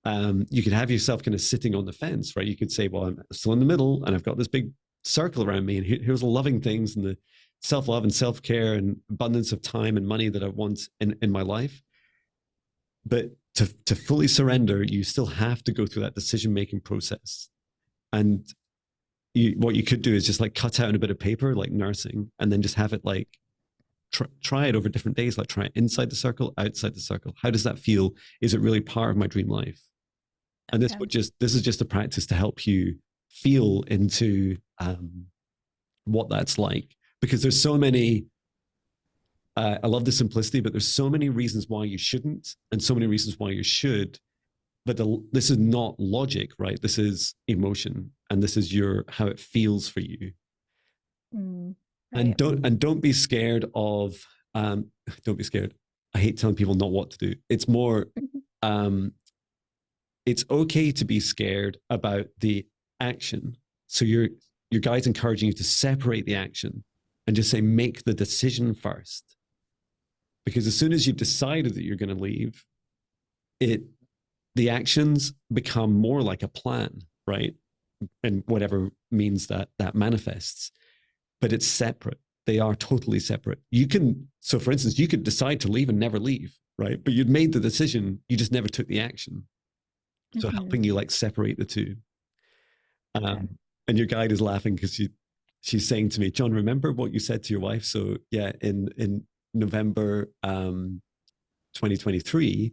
you could have yourself kind of sitting on the fence, right? You could say, well, I'm still in the middle and I've got this big circle around me, and here's the loving things and the self-love and self-care and abundance of time and money that I want in my life. But to fully surrender, you still have to go through that decision-making process. And what you could do is just like cut out a bit of paper, like nursing, and then just have it like try it over different days, like try it inside the circle, outside the circle. How does that feel? Is it really part of my dream life? And Okay. this is just a practice to help you feel into what that's like, because there's so many. I love the simplicity, but there's so many reasons why you shouldn't, and so many reasons why you should. But this is not logic, right? This is emotion, and this is how it feels for you. Mm. And Right. don't be scared of. Don't be scared. I hate telling people not what to do. It's more. Um, it's okay to be scared about the action. So your guide's encouraging you to separate the action and just say make the decision first. Because as soon as you've decided that you're going to leave, the actions become more like a plan, right? And whatever means that manifests, but it's separate. They are totally separate. So for instance, you could decide to leave and never leave, right? But you'd made the decision, you just never took the action. So Hmm. helping you like separate the two. Okay. And your guide is laughing because she's saying to me, John, remember what you said to your wife? So yeah, in November 2023,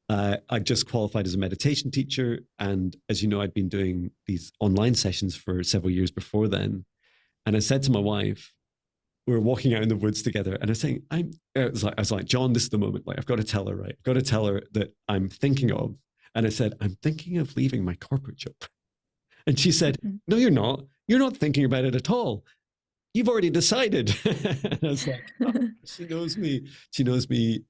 I just qualified as a meditation teacher. And as you know, I'd been doing these online sessions for several years before then. And I said to my wife, we were walking out in the woods together, and I was saying, I was like, John, this is the moment. Like, I've got to tell her, right? I've got to tell her that I'm thinking of. And I said, I'm thinking of leaving my corporate job. And she said, Hmm. no, you're not. You're not thinking about it at all. You've already decided. And I was like, oh, she knows me. She knows me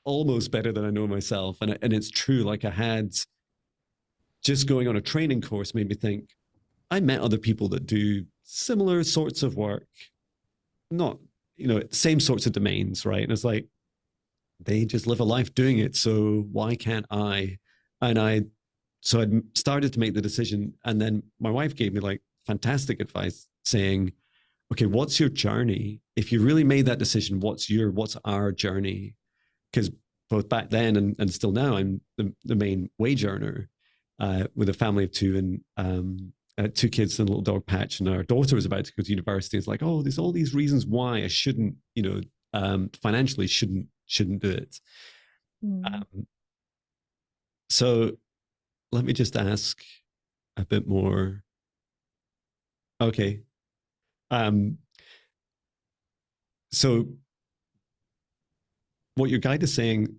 almost better than I know myself. And it's true. Like I had just going on a training course made me think, I met other people that do similar sorts of work, not, same sorts of domains, right? And it's like, they just live a life doing it. So why can't I? And so I started to make the decision. And then my wife gave me like fantastic advice saying, okay, what's your journey? If you really made that decision, what's our journey? Because both back then and still now, I'm the main wage earner with a family of two and two kids and a little dog patch. And our daughter was about to go to university. It's like, oh, there's all these reasons why I shouldn't, financially shouldn't do it. Mm. Um, so let me just ask a bit more. Okay. Um, so what your guide is saying,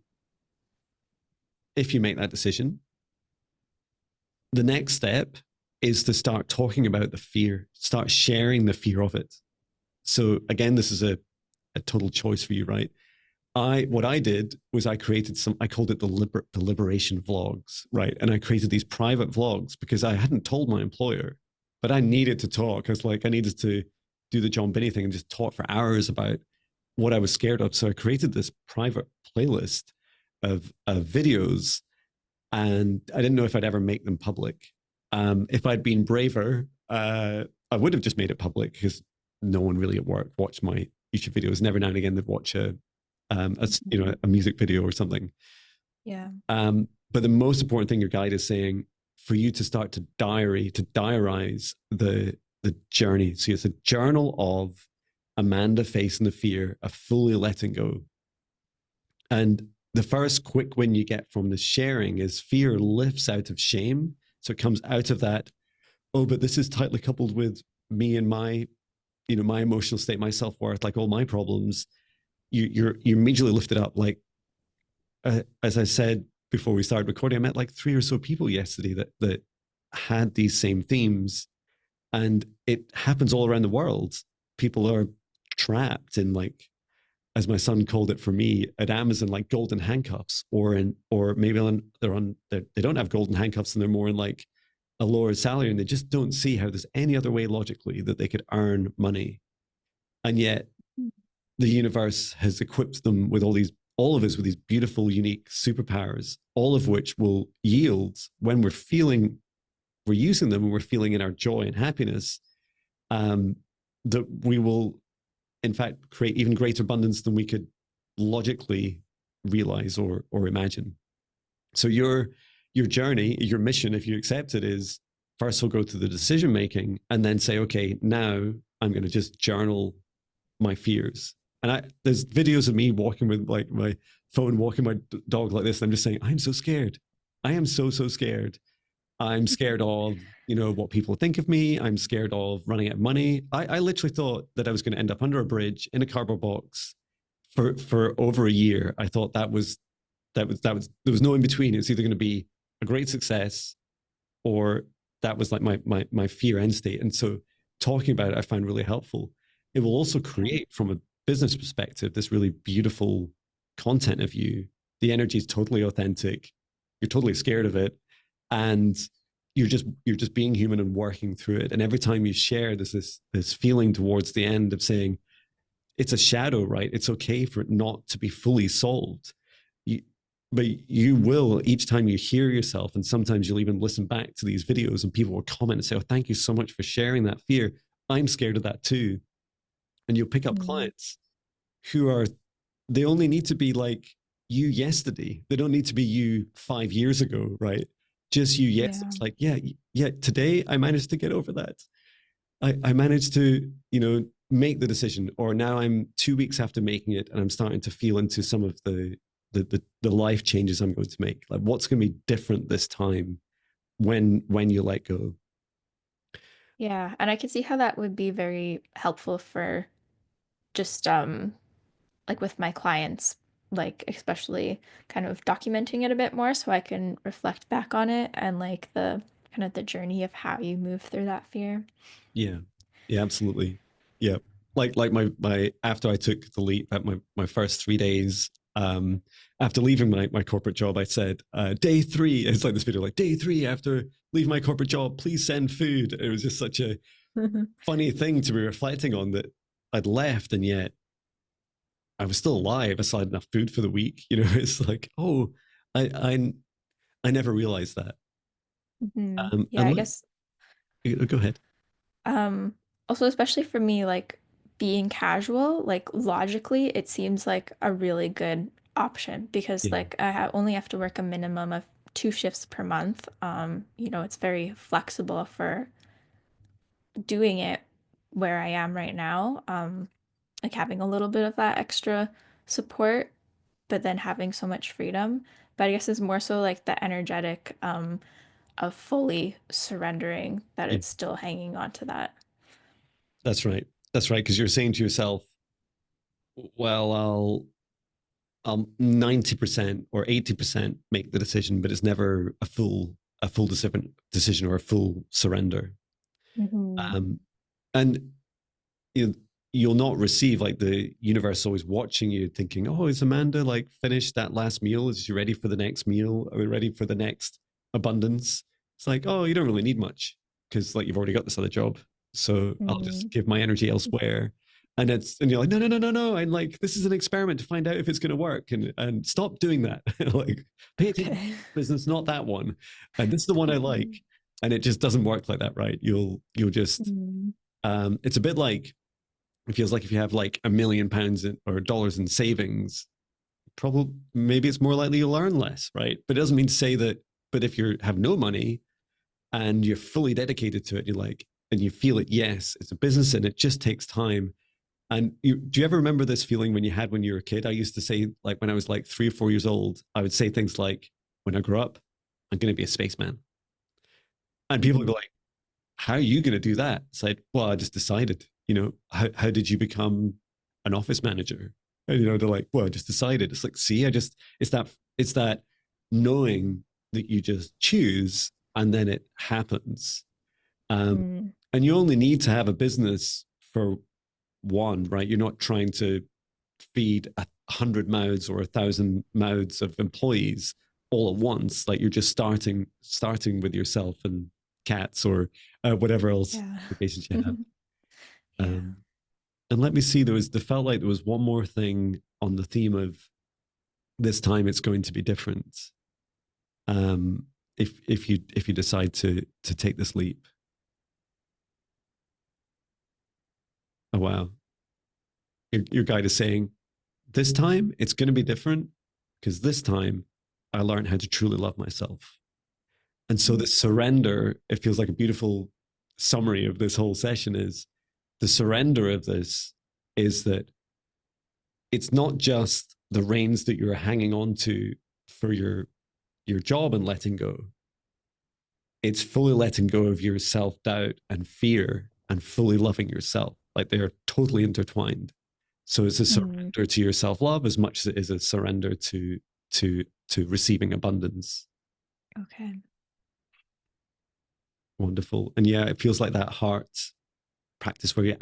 if you make that decision, the next step is to start talking about the fear, start sharing the fear of it. So again, this is a total choice for you, right? What I did was I created some, I called it the liberation vlogs, right? And I created these private vlogs because I hadn't told my employer, but I needed to talk. I was like, I needed to do the Jon Binnie thing and just talk for hours about what I was scared of. So I created this private playlist of videos, and I didn't know if I'd ever make them public. If I'd been braver, I would have just made it public because no one really at work watched my YouTube videos. Never now and again they'd watch a music video or something. Yeah. But the most important thing your guide is saying for you to start to diarize the journey. So it's a journal of Amanda facing the fear of fully letting go. And the first quick win you get from the sharing is fear lifts out of shame. So it comes out of that, oh, but this is tightly coupled with me and my, my emotional state, my self-worth, like all my problems. You're immediately lifted up. Like, as I said before we started recording, I met like 3 or so people yesterday that had these same themes, and it happens all around the world. People are trapped in, like, as my son called it for me at Amazon, like golden handcuffs, or maybe they don't have golden handcuffs and they're more in like a lower salary, and they just don't see how there's any other way logically that they could earn money. And yet the universe has equipped them with all of us with these beautiful, unique superpowers, all of which will yield when we're using them and we're feeling in our joy and happiness, that we will, in fact, create even greater abundance than we could logically realize or imagine. So your journey, your mission, if you accept it, is first we'll go through the decision making and then say, okay, now I'm going to just journal my fears. And there's videos of me walking with like my phone, walking my dog like this, and I'm just saying, I'm so scared. I am so scared. I'm scared of, what people think of me. I'm scared of running out of money. I literally thought that I was going to end up under a bridge in a cardboard box for over a year. I thought there was no in between. It's either going to be a great success or that was like my fear end state. And so talking about it, I find really helpful. It will also create, from a business perspective, this really beautiful content of you. The energy is totally authentic. You're totally scared of it, and you're just being human and working through it. And every time you share, there's this feeling towards the end of saying, it's a shadow, right? It's okay for it not to be fully solved. But you will, each time you hear yourself, and sometimes you'll even listen back to these videos and people will comment and say, oh, thank you so much for sharing that fear. I'm scared of that too. And you'll pick up clients who they only need to be like you yesterday. They don't need to be you 5 years ago, right? Just you, yes. Yeah. It's like, yeah, today I managed to get over that. I managed to, make the decision, or now I'm 2 weeks after making it and I'm starting to feel into some of the life changes I'm going to make. Like, what's going to be different this time when you let go? Yeah, and I can see how that would be very helpful for just like with my clients, like especially kind of documenting it a bit more so I can reflect back on it and like the kind of the journey of how you move through that fear. Yeah. Yeah, absolutely. Yeah. Like my after I took the leap at my first 3 days, after leaving my corporate job, I said, day 3, it's like this video, like day 3 after leaving my corporate job, please send food. It was just such a funny thing to be reflecting on, that I'd left and yet I was still alive. I still had enough food for the week. It's like, oh, I never realized that. Yeah, I guess. Go ahead. Um, Also, especially for me, like being casual, like logically, it seems like a really good option because Yeah. like only have to work a minimum of 2 shifts per month. It's very flexible for doing it where I am right now. Like having a little bit of that extra support, but then having so much freedom. But I guess it's more so like the energetic of fully surrendering that Yeah. it's still hanging on to that. That's right. That's right. Because you're saying to yourself, well, I'll 90% or 80% make the decision, but it's never a full a full decision or a full surrender. Hmm. Um, and you know, you'll not receive, like, the universe always watching you thinking, oh, is Amanda like finished that last meal? Is she ready for the next meal? Are we ready for the next abundance? It's like, oh, you don't really need much because, like, you've already got this other job. So I'll just Mm. give my energy elsewhere. And you're like, no, no, no, no, no. And like, this is an experiment to find out if it's going to work. And stop doing that. Like, pay attention to Okay. the business, not that one. And this is the one I like. Mhm. And it just doesn't work like that, right? You'll just Mm. it's a bit like, it feels like if you have like £1 million or dollars in savings, probably maybe it's more likely you'll earn less, right? But it doesn't mean to say that. But if you have no money and you're fully dedicated to it, you're like, and you feel it, yes, it's a business and it just takes time. And do you ever remember this feeling when you had when you were a kid? I used to say, like, when I was like 3 or 4 years old, I would say things like, when I grow up, I'm going to be a spaceman. And people would be Mhm. like, how are you going to do that? It's like, well, I just decided. How did you become an office manager? And they're like, well, I just decided. It's like, see, it's that knowing that you just choose and then it happens. Um, Mm. and you only need to have a business for one, right? You're not trying to feed 100 mouths or 1,000 mouths of employees all at once. Like, you're just starting with yourself and cats or whatever else Yeah. obligations you have. Yeah. Um, and let me see, there felt like there was one more thing on the theme of this time it's going to be different. Um, if you decide to take this leap. Oh wow, your guide is saying this time it's going to be different because this time I learned how to truly love myself. And so Mm. this surrender, it feels like a beautiful summary of this whole session is the surrender of this is that it's not just the reins that you're hanging on to for your job and letting go. It's fully letting go of your self-doubt and fear and fully loving yourself. Like, they're totally intertwined. So it's a Mm. surrender to your self-love as much as it is a surrender to receiving abundance. Okay. Wonderful. And yeah, it feels like that heart practice where you're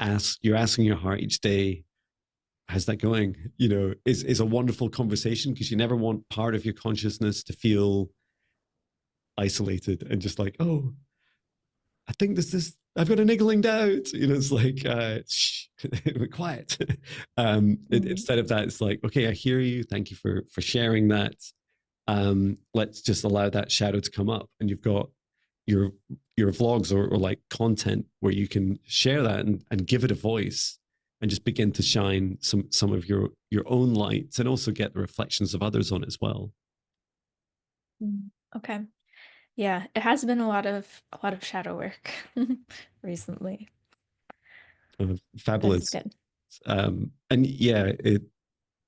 asking your heart each day, how's that going? Is a wonderful conversation because you never want part of your consciousness to feel isolated and just like, oh, I think this I've got a niggling doubt. It's like, shh, quiet. Mm. Instead of that, it's like, okay, I hear you. Thank you for sharing that. Let's just allow that shadow to come up, and you've got your your vlogs or like content where you can share that and give it a voice and just begin to shine some of your own lights and also get the reflections of others on it as well. Mm. Okay. Yeah, it has been a lot of shadow work recently, but it's Fabulous. good. And yeah,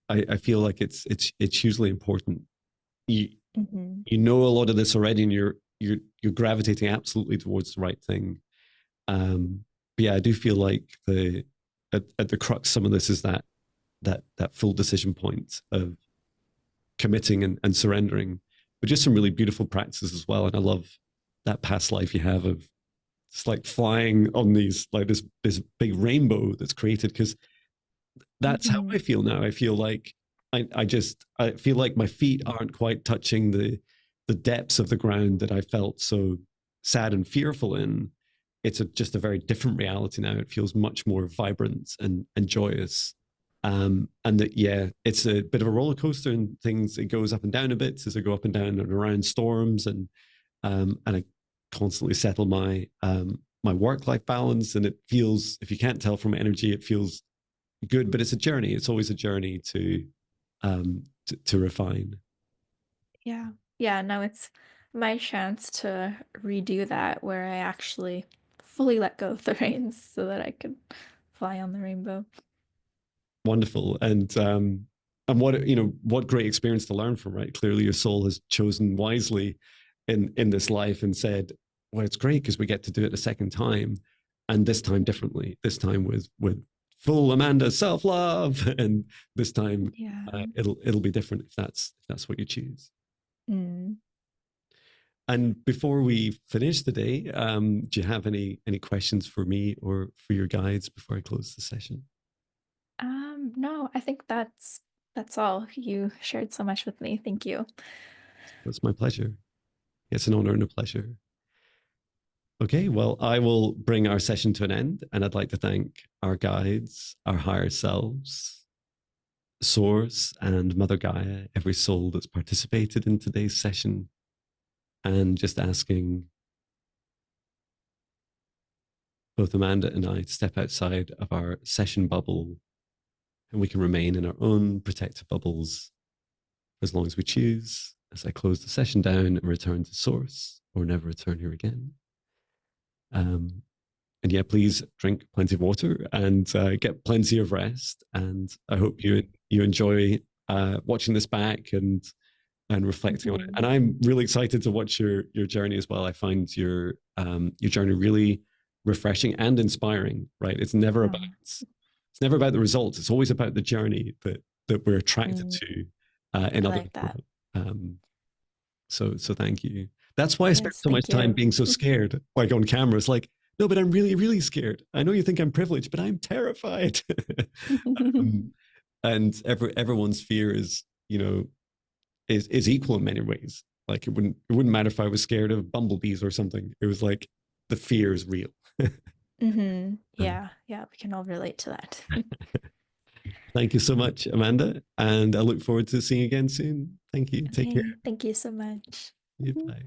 I feel like it's hugely important. You Hmm. you know a lot of this already, and you're gravitating absolutely towards the right thing. But yeah, I do feel like at the crux, some of this is that full decision point of committing and surrendering, but just some really beautiful practices as well. And I love that past life you have of just like flying on these, like, this big rainbow that's created, because that's how Hmm. I feel now. I feel like I feel like my feet aren't quite touching the depths of the ground that I felt so sad and fearful in. It's just a very different reality now. It feels much more vibrant and joyous. And that, yeah, it's a bit of a roller coaster and things. It goes up and down a bit as I go up and down and around storms, and I constantly settle my work life balance. And it feels, if you can't tell from energy, it feels good, but it's a journey. It's always a journey to refine. Yeah. Yeah, no, it's my chance to redo that where I actually fully let go of the reins so that I could fly on the rainbow. Wonderful. And what great experience to learn from, right? Clearly your soul has chosen wisely in this life and said, well, it's great because we get to do it a second time, and this time differently, this time with full Amanda self-love, and this time Yeah. it'll be different if that's what you choose. Mm. And before we finish the day, do you have any questions for me or for your guides before I close the session? No, I think that's all. You shared so much with me. Thank you. It's my pleasure. It's an honor and a pleasure. Okay, well, I will bring our session to an end, and I'd like to thank our guides, our higher selves, Source, and Mother Gaia, every soul that's participated in today's session, and just asking both Amanda and I to step outside of our session bubble, and we can remain in our own protective bubbles as long as we choose, as I close the session down and return to Source, or never return here again. And yeah, please drink plenty of water and get plenty of rest. And I hope you enjoy watching this back and reflecting on it. Mhm. And I'm really excited to watch your journey as well. I find your journey really refreshing and inspiring. Right? Oh, It's never about the results. It's always about the journey that we're attracted mm, to in I other like that. people. Um, so thank you. That's why I spend Yes, so much thank time you. being so scared, like on camera. It's like, no, but I'm really, really scared. I know you think I'm privileged, but I'm terrified. um, and everyone's fear is, is equal in many ways. Like it wouldn't matter if I was scared of bumblebees or something. It was like the fear is real. Um, Yeah, yeah, we can all relate to that. Thank you so much, Amanda, and I look forward to seeing you again soon. Thank you. Take care. Okay, thank you so much. Mhm. Bye.